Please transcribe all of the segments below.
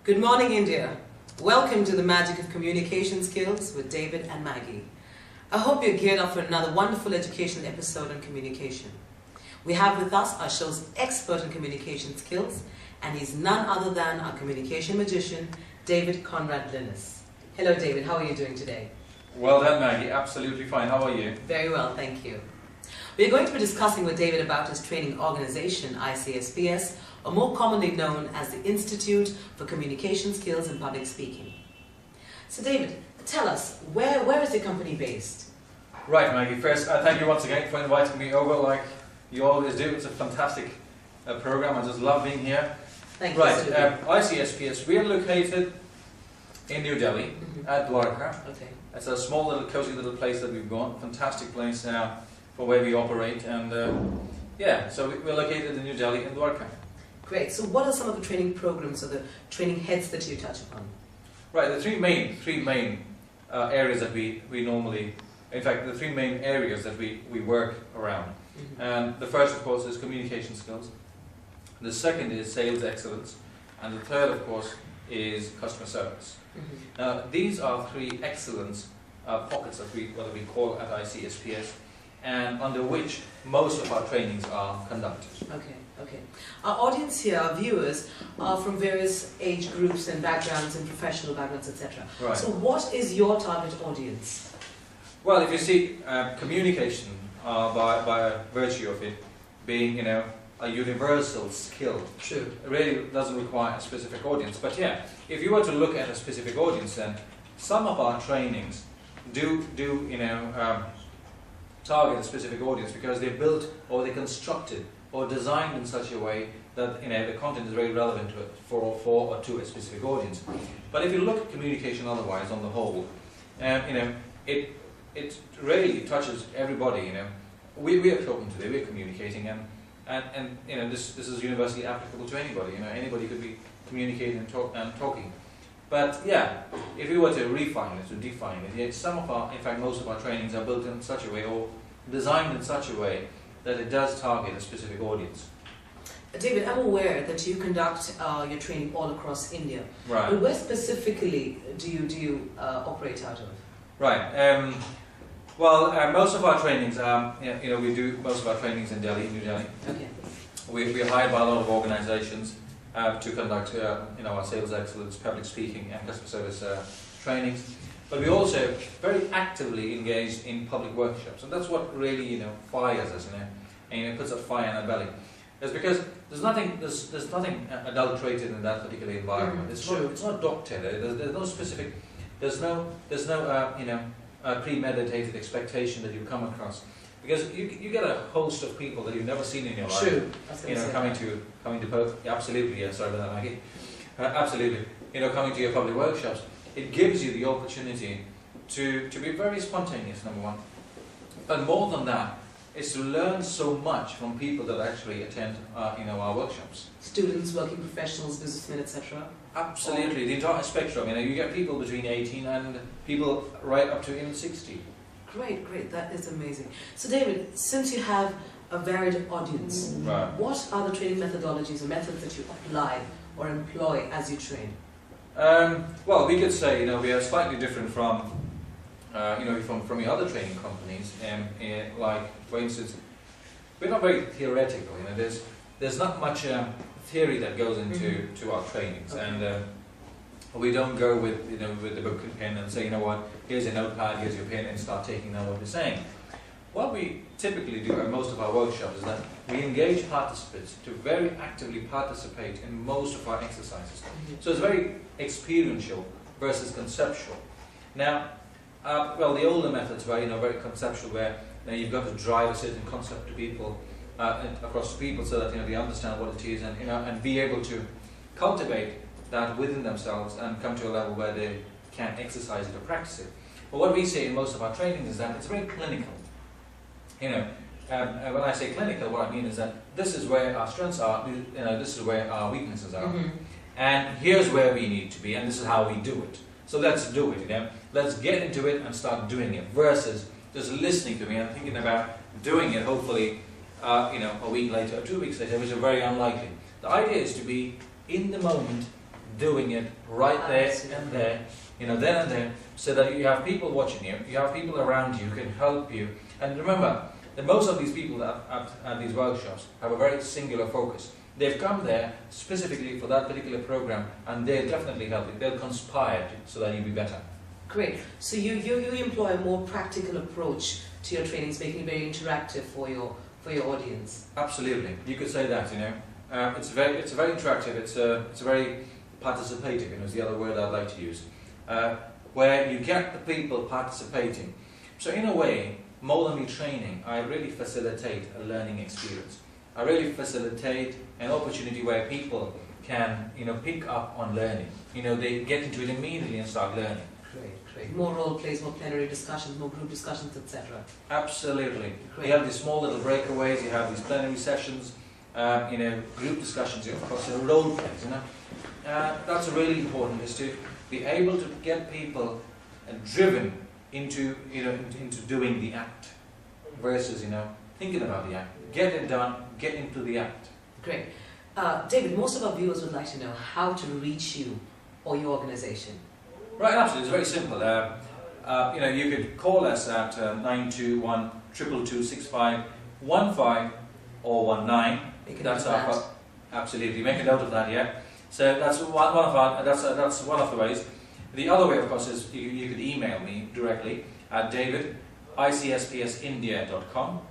Good morning, India. Welcome to the magic of communication skills with David and Maggie. I hope you're geared up for another wonderful educational episode on communication. We have with us our show's expert in communication skills, and he's none other than our communication magician, David Conrad Linus. Hello, David. How are you doing today? Well done, Maggie. Absolutely fine. How are you? Very well, thank you. We're going to be discussing with David about his training organization, ICSPS, or more commonly known as the Institute for Communication Skills and Public Speaking. So David, tell us, where is the company based? Right, Maggie. First, thank you once again for inviting me over like you always do. It's a fantastic program. I just love being here. Thank you. Right, ICSPS, we are located in New Delhi, at Dwarka. Okay. It's a small little, cozy little place that we've got. Fantastic place for where we operate. And yeah, so we're located in New Delhi, in Dwarka. Great. So what are some of the training programs or the training heads that you touch upon? Right, the three main areas that we normally, in fact, the three main areas that we work around. And the first, of course, is communication skills. The second is sales excellence. And the third, of course, is customer service. These are three excellence pockets that we call at ICSPS, and under which most of our trainings are conducted. Okay. Our audience here, our viewers, are from various age groups and backgrounds and professional backgrounds, etc. Right. So what is your target audience? Well, if you see communication by virtue of it being, a universal skill, True. it really doesn't require a specific audience. But yeah, if you were to look at a specific audience, then some of our trainings do target a specific audience because they're built or they're constructed or designed in such a way that the content is very relevant to it for or to a specific audience. But if you look at communication otherwise on the whole, it really touches everybody. We are talking today, we're communicating, and this is universally applicable to anybody. Anybody could be communicating and talking. But yeah, if we were to refine it, to define it, some of our, in fact, most of our trainings are built in such a way or designed in such a way that it does target a specific audience. David, I'm aware that you conduct your training all across India. Right. But where specifically do you operate out of? Right. Most of our trainings, we do most of our trainings in Delhi, New Delhi. Okay. We're hired by a lot of organisations to conduct, our sales excellence, public speaking, and customer service trainings. But we also very actively engaged in public workshops, and that's what really, fires us, and it puts a fire in our belly. It's because there's nothing adulterated in that particular environment. It's not doctored. There's no specific. There's no premeditated expectation that you come across, because you get a host of people that you've never seen in your life. True. Coming to absolutely. Yeah, sorry about that, Maggie. Absolutely. Coming to your public workshops, it gives you the opportunity to be very spontaneous. Number one, but more than that, is to learn so much from people that actually attend our workshops. Students, working professionals, businessmen, etc. Absolutely, the entire spectrum. You get people between 18 and people right up to even 60. Great, that is amazing. So David, since you have a varied audience, Right. what are the training methodologies or methods that you apply or employ as you train? Well, we could say we are slightly different from from the other training companies. Like for instance, we're not very theoretical. There's not much theory that goes into our trainings, Okay. and we don't go with with the book and pen and say, here's your notepad, here's your pen, and start taking down what we're saying. What we typically do at most of our workshops is that we engage participants to very actively participate in most of our exercises. So it's very experiential versus conceptual. Now, the older methods were very conceptual, where you've got to drive a certain concept to people, across to people, so that they understand what it is, and be able to cultivate that within themselves and come to a level where they can exercise it or practice it. But what we say in most of our trainings is that it's very clinical. When I say clinical, what I mean is that this is where our strengths are, this is where our weaknesses are, and here's where we need to be, and this is how we do it. So let's do it. Let's get into it and start doing it, versus just listening to me and thinking about doing it. Hopefully, a week later or 2 weeks later, which is very unlikely. The idea is to be in the moment, doing it right there and there, then and there, so that you have people watching you, you have people around you who can help you. And remember that most of these people that at these workshops have a very singular focus. They've come there specifically for that particular program, and they'll definitely help you. They'll conspire so that you'll be better. Great. So you employ a more practical approach to your trainings, making it very interactive for your audience. Absolutely, you could say that. It's very interactive. It's very participative. Is the other word I'd like to use, where you get the people participating. So in a way, more than me training, I really facilitate a learning experience. I really facilitate an opportunity where people can, pick up on learning. They get into it immediately and start learning. Great. More role plays, more plenary discussions, more group discussions, etc. Absolutely. Great. You have these small little breakaways. You have these plenary sessions. Group discussions. Of course, role plays. That's really important. Is to be able to get people driven into doing the act, versus thinking about the act. Get it done. Get into the act. Great. David, most of our viewers would like to know how to reach you or your organization. Right, absolutely. It's very simple. You could call us at 921 222 6515 or 19. That's our absolutely. Make a note of that. Yeah. So that's one of the ways. The other way, of course, is you could email me directly at david@icspsindia.com,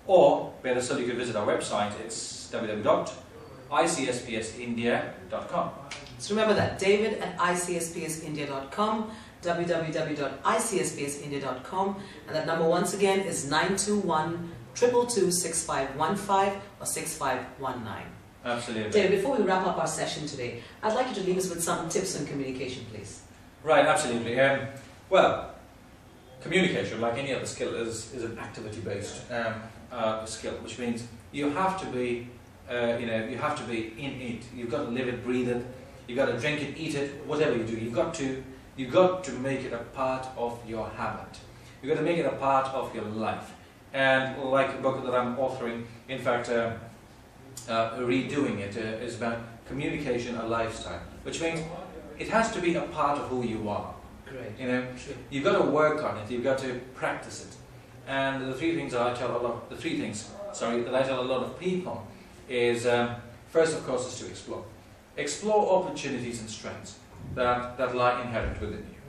or better still, you could visit our website. It's www.icspsindia.com. So remember that, david@icspsindia.com, www.icspsindia.com, and that number once again is 921 222 6515 or 6519. Absolutely. David, before we wrap up our session today, I'd like you to leave us with some tips on communication, please. Right, absolutely. Well, communication, like any other skill, is an activity-based skill, which means you have to be, you have to be in it. You've got to live it, breathe it. You've got to drink it, eat it, whatever you do. You've got to make it a part of your habit. You've got to make it a part of your life. And like the book that I'm authoring, in fact, redoing it, is about communication, a lifestyle, which means it has to be a part of who you are. Great. You've got to work on it. You've got to practice it. And the three things that I tell a lot of people is, first, of course, is to explore. Explore opportunities and strengths that lie inherent within you.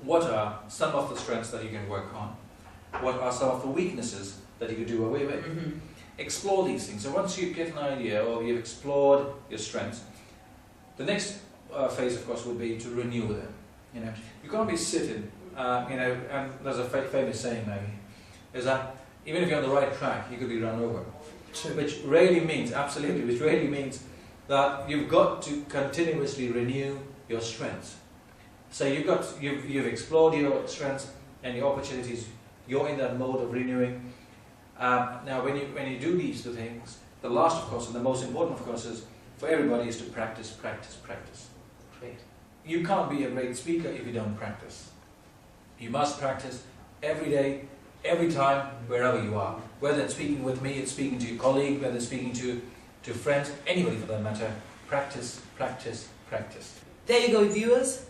What are some of the strengths that you can work on? What are some of the weaknesses that you could do away with? Mm-hmm. Explore these things. So once you get an idea, or you've explored your strengths, the next phase, of course, would be to renew them. You can't be sitting, and there's a famous saying, Maggie, is that even if you're on the right track, you could be run over. True. Which really means that you've got to continuously renew your strengths. So you've explored your strengths and your opportunities. You're in that mode of renewing. Now, when you do these two things, the last, of course, and the most important, of course, is for everybody is to practice. Great. You can't be a great speaker if you don't practice. You must practice every day, every time, wherever you are. Whether it's speaking with me, it's speaking to your colleague, whether it's speaking to friends, anybody for that matter. Practice. There you go, viewers.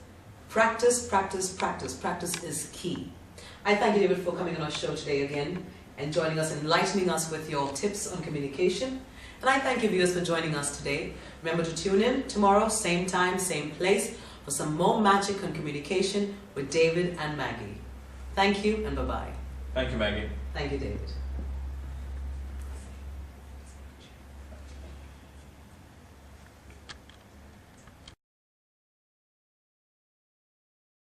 Practice is key. I thank you, David, for coming on our show today again and joining us, enlightening us with your tips on communication. And I thank you, viewers, for joining us today. Remember to tune in tomorrow, same time, same place, for some more magic on communication with David and Maggie. Thank you, and bye-bye. Thank you, Maggie. Thank you, David.